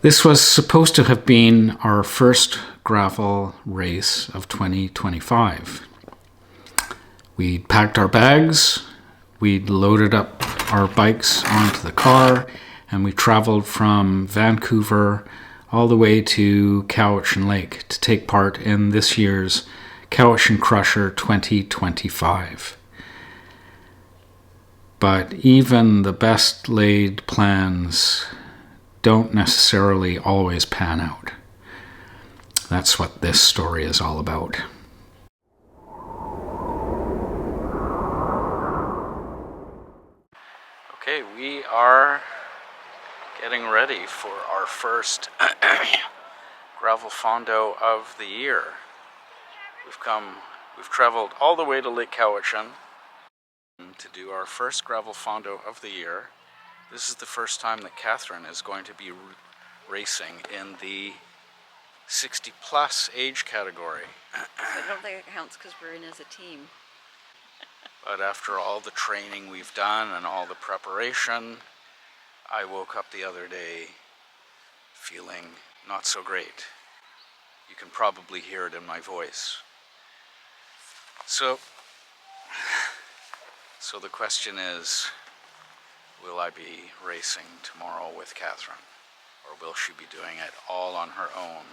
This was supposed to have been our first gravel race of 2025. We'd packed our bags, we'd loaded up our bikes onto the car, and we traveled from Vancouver all the way to Cowichan Lake to take part in this year's Cowichan Crusher 2025. But even the best laid plans don't necessarily always pan out. That's what this story is all about. Okay, we are getting ready for our first gravel fondo of the year. We've traveled all the way to Lake Cowichan to do our first gravel fondo of the year. This is the first time that Catherine is going to be racing in the 60 plus age category. I don't think it counts because we're in as a team. But after all the training we've done and all the preparation, I woke up the other day feeling not so great. You can probably hear it in my voice. So the question is, will I be racing tomorrow with Catherine? Or will she be doing it all on her own,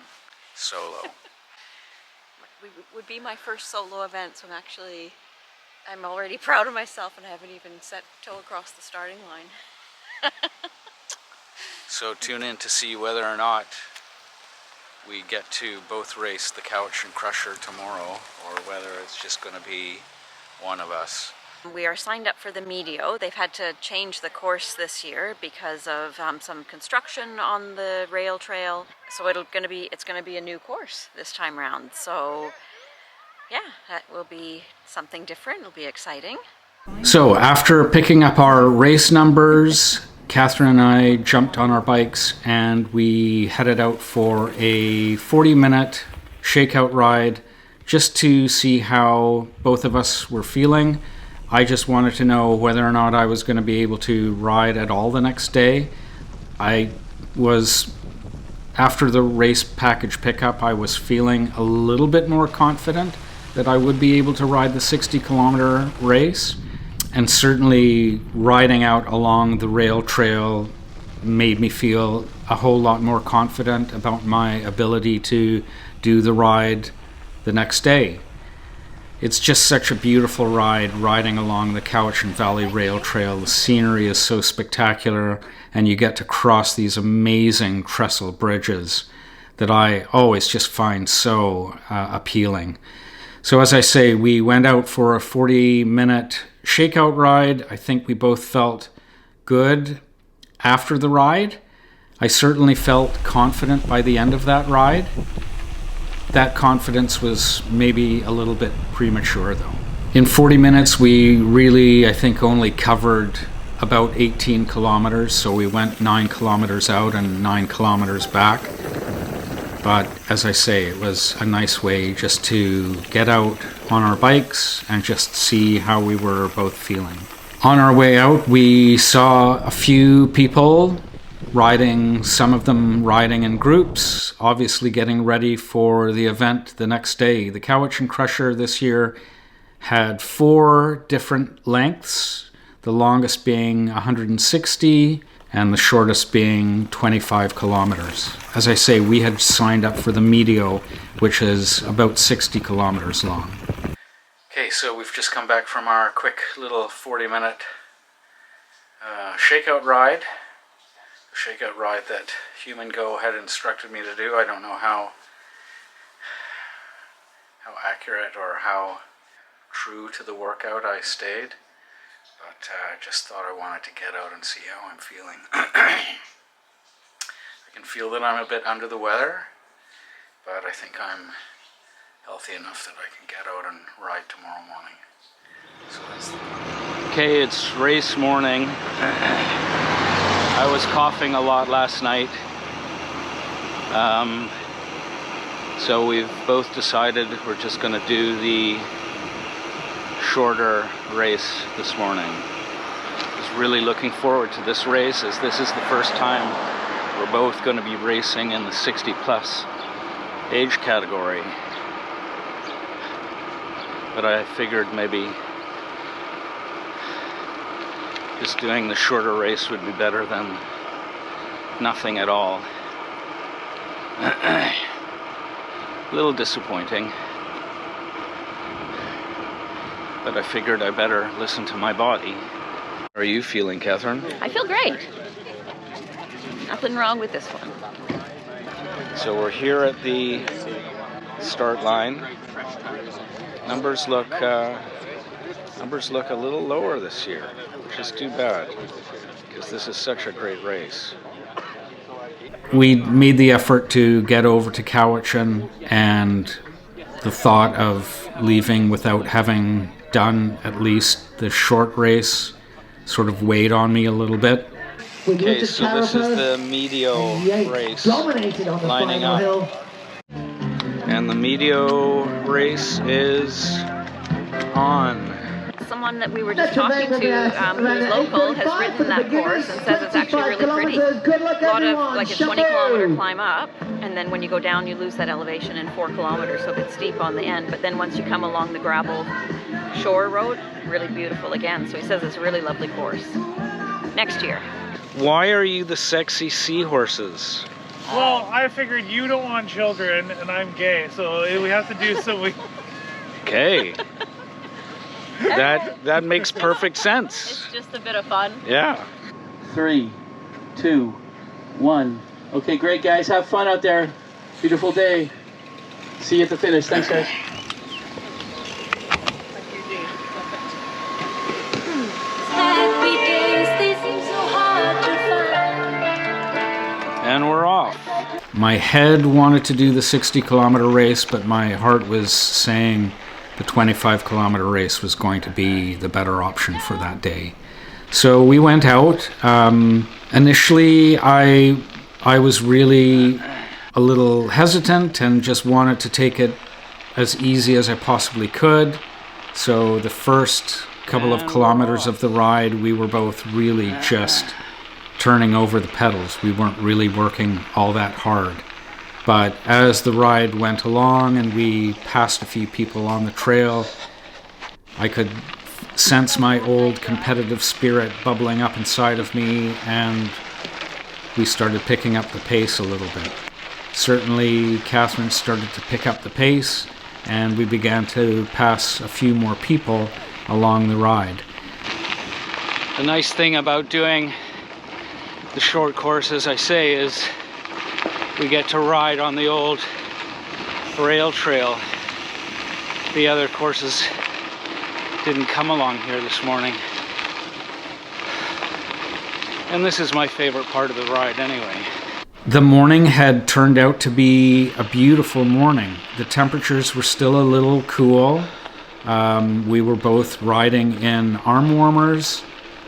solo? It would be my first solo event, so I'm already proud of myself and I haven't even set toe across the starting line. So tune in to see whether or not we get to both race the Cowichan Crusher tomorrow, or whether it's just going to be one of us. We are signed up for the Medio. They've had to change the course this year because of some construction on the rail trail. So it's going to be a new course this time around. So yeah, that will be something different. It'll be exciting. So after picking up our race numbers, Catherine and I jumped on our bikes and we headed out for a 40-minute shakeout ride just to see how both of us were feeling. I just wanted to know whether or not I was going to be able to ride at all the next day. After the race package pickup, I was feeling a little bit more confident that I would be able to ride the 60-kilometer race. And certainly riding out along the rail trail made me feel a whole lot more confident about my ability to do the ride the next day. It's just such a beautiful ride, riding along the Cowichan Valley Rail Trail. The scenery is so spectacular, and you get to cross these amazing trestle bridges that I always just find so appealing. So as I say, we went out for a 40-minute shakeout ride. I think we both felt good after the ride. I certainly felt confident by the end of that ride. That confidence was maybe a little bit premature though. In 40 minutes, we really, I think, only covered about 18 kilometers. So we went 9 kilometers out and 9 kilometers back. But as I say, it was a nice way just to get out on our bikes and just see how we were both feeling. On our way out, we saw a few people riding, some of them riding in groups, obviously getting ready for the event the next day. The Cowichan Crusher this year had 4 different lengths, the longest being 160 and the shortest being 25 kilometers. As I say, we had signed up for the Medio, which is about 60 kilometers long. Okay, so we've just come back from our quick little 40-minute shakeout ride. A shakeout ride that Human Go had instructed me to do. I don't know how accurate or how true to the workout I stayed, but I just thought I wanted to get out and see how I'm feeling. I can feel that I'm a bit under the weather, but I think I'm healthy enough that I can get out and ride tomorrow morning. So that's the plan. Okay, it's race morning. I was coughing a lot last night, so we've both decided we're just going to do the shorter race this morning. I was really looking forward to this race, as this is the first time We're both going to be racing in the 60 plus age category. But I figured maybe just doing the shorter race would be better than nothing at all. A little disappointing. But I figured I better listen to my body. How are you feeling, Catherine? I feel great. Nothing wrong with this one. So we're here at the start line. Numbers look a little lower this year, which is too bad, because this is such a great race. We made the effort to get over to Cowichan, and the thought of leaving without having done at least the short race sort of weighed on me a little bit. Okay, so this is the medio race lining up. And the medio race is on. Someone that we were just talking to, who's local, has ridden that course and says it's actually really pretty. A lot of, like, a 20-kilometer climb up, and then when you go down, you lose that elevation in 4 kilometers, so a bit steep on the end. But then once you come along the gravel shore road, really beautiful again. So he says it's a really lovely course. Next year. Why are you the sexy seahorses? Well, I figured you don't want children, and I'm gay, so we have to do something. Okay. That makes perfect sense. It's just a bit of fun. Yeah. 3, 2, 1. Okay, great guys. Have fun out there. Beautiful day. See you at the finish. Thanks, guys. And we're off. My head wanted to do the 60-kilometer race, but my heart was saying the 25-kilometer race was going to be the better option for that day. So we went out. Initially, I was really a little hesitant and just wanted to take it as easy as I possibly could. So the first couple of kilometers of the ride, we were both really just turning over the pedals. We weren't really working all that hard. But as the ride went along and we passed a few people on the trail, I could sense my old competitive spirit bubbling up inside of me, and we started picking up the pace a little bit. Certainly, Catherine started to pick up the pace, and we began to pass a few more people along the ride. The nice thing about doing the short course, as I say, is we get to ride on the old rail trail. The other courses didn't come along here this morning. And this is my favorite part of the ride anyway. The morning had turned out to be a beautiful morning. The temperatures were still a little cool. We were both riding in arm warmers,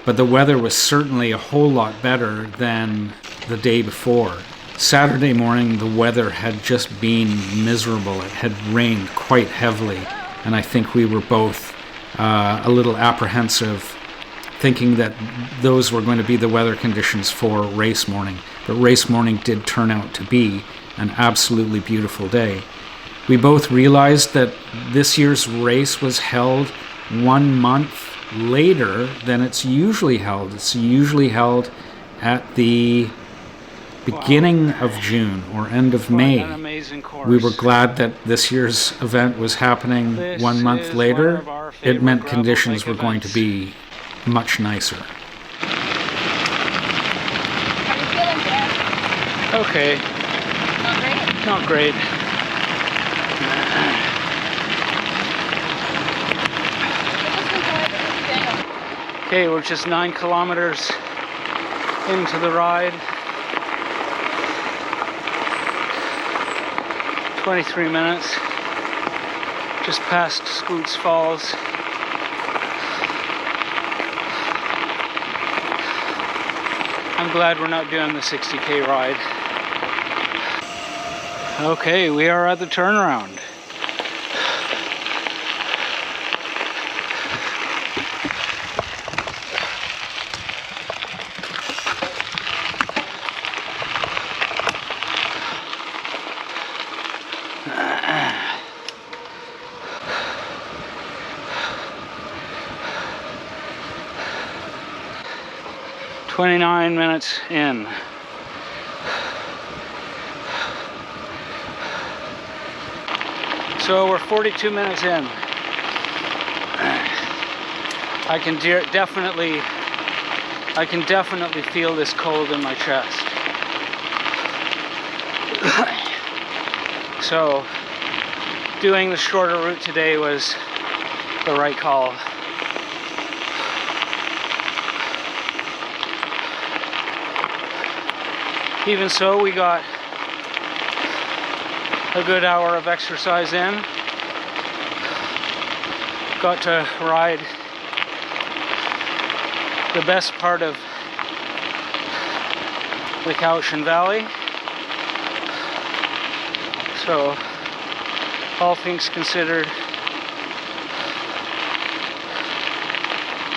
but the weather was certainly a whole lot better than the day before. Saturday morning, the weather had just been miserable. It had rained quite heavily, and I think we were both a little apprehensive, thinking that those were going to be the weather conditions for race morning. But race morning did turn out to be an absolutely beautiful day. We both realized that this year's race was held 1 month later than it's usually held. It's usually held at the beginning of June or end of May. We were glad that this year's event was happening 1 month later. It meant conditions were going to be much nicer. Okay. Not great? Not great. Okay, we're just 9 kilometers into the ride. 23 minutes. Just past Scoots Falls. I'm glad we're not doing the 60K ride. Okay, we are at the turnaround. 29 minutes in. So we're 42 minutes in. I can definitely feel this cold in my chest. So doing the shorter route today was the right call. Even so, we got a good hour of exercise in. Got to ride the best part of the Cowichan Valley. So, all things considered,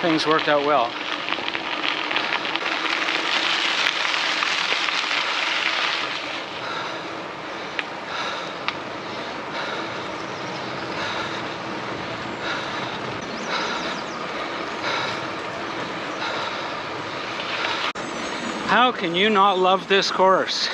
things worked out well. How can you not love this course?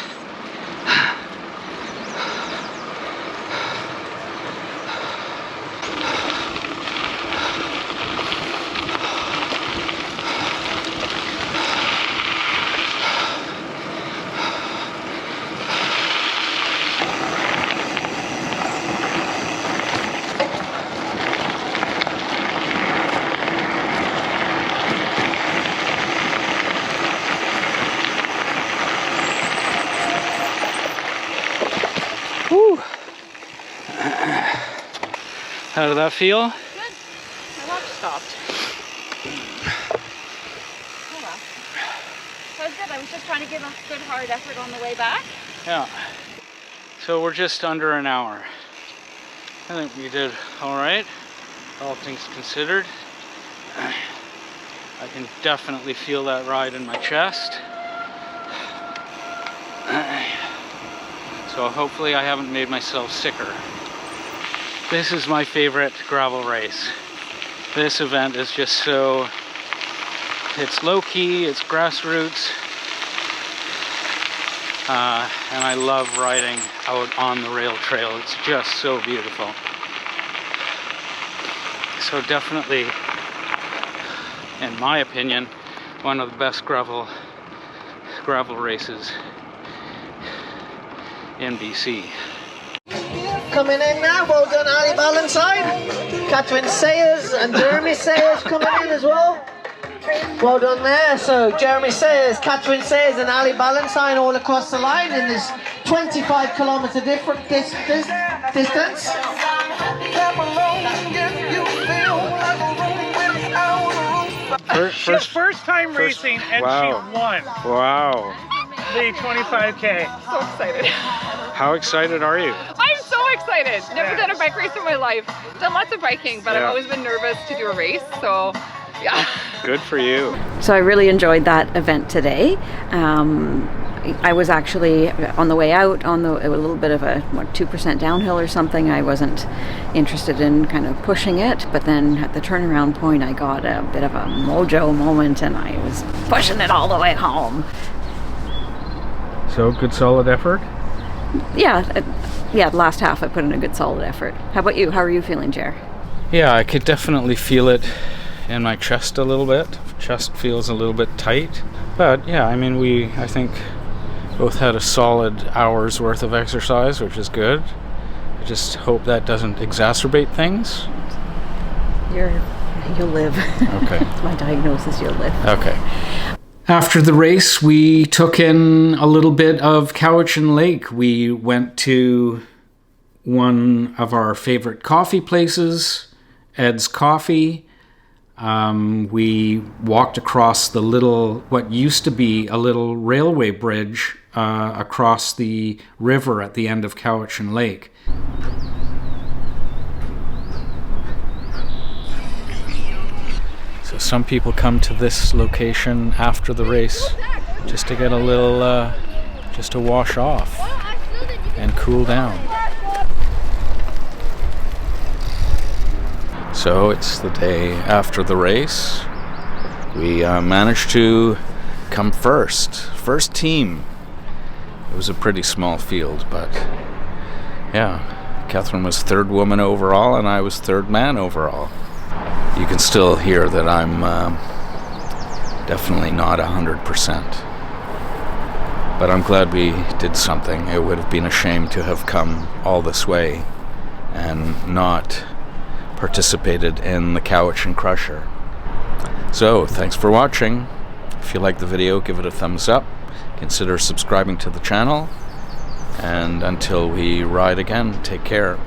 Whew. How did that feel? Good. My watch stopped. Oh well. That was good. I was just trying to give a good hard effort on the way back. Yeah. So we're just under an hour. I think we did all right, all things considered. I can definitely feel that ride in my chest. So hopefully I haven't made myself sicker. This is my favorite gravel race. This event is just so, it's low-key, it's grassroots, and I love riding out on the rail trail. It's just so beautiful. So definitely, in my opinion, one of the best gravel races in BC. Coming in now, well done Ali Valentine. Catherine Sayers and Jeremy Sayers coming in as well. Well done there. So Jeremy Sayers, Catherine Sayers and Ali Valentine all across the line in this 25 kilometer distance. First time racing, and wow. she won Wow. the 25K. So excited. How excited are you? I'm so excited. Never done a bike race in my life. Done lots of biking, but I've always been nervous to do a race, so yeah. Good for you. So I really enjoyed that event today. I was actually on the way out on a little bit of a 2% downhill or something. I wasn't interested in kind of pushing it, but then at the turnaround point I got a bit of a mojo moment and I was pushing it all the way home. So good solid effort? Yeah, the last half I put in a good solid effort. How about you? How are you feeling, Jer? Yeah, I could definitely feel it in my chest a little bit. Chest feels a little bit tight. But yeah, I mean, I think both had a solid hour's worth of exercise, which is good. I just hope that doesn't exacerbate things. You'll live. Okay. It's my diagnosis, you'll live. Okay. After the race, we took in a little bit of Cowichan Lake. We went to one of our favorite coffee places, Ed's Coffee. We walked across what used to be a little railway bridge across the river at the end of Cowichan Lake. So some people come to this location after the race just to get a little, just to wash off and cool down. So it's the day after the race. We managed to come first team. It was a pretty small field, but yeah, Catherine was third woman overall and I was third man overall. You can still hear that I'm definitely not 100%, but I'm glad we did something. It would have been a shame to have come all this way and not participated in the Cowichan Crusher. So, thanks for watching. If you like the video, give it a thumbs up. Consider subscribing to the channel. And until we ride again, take care.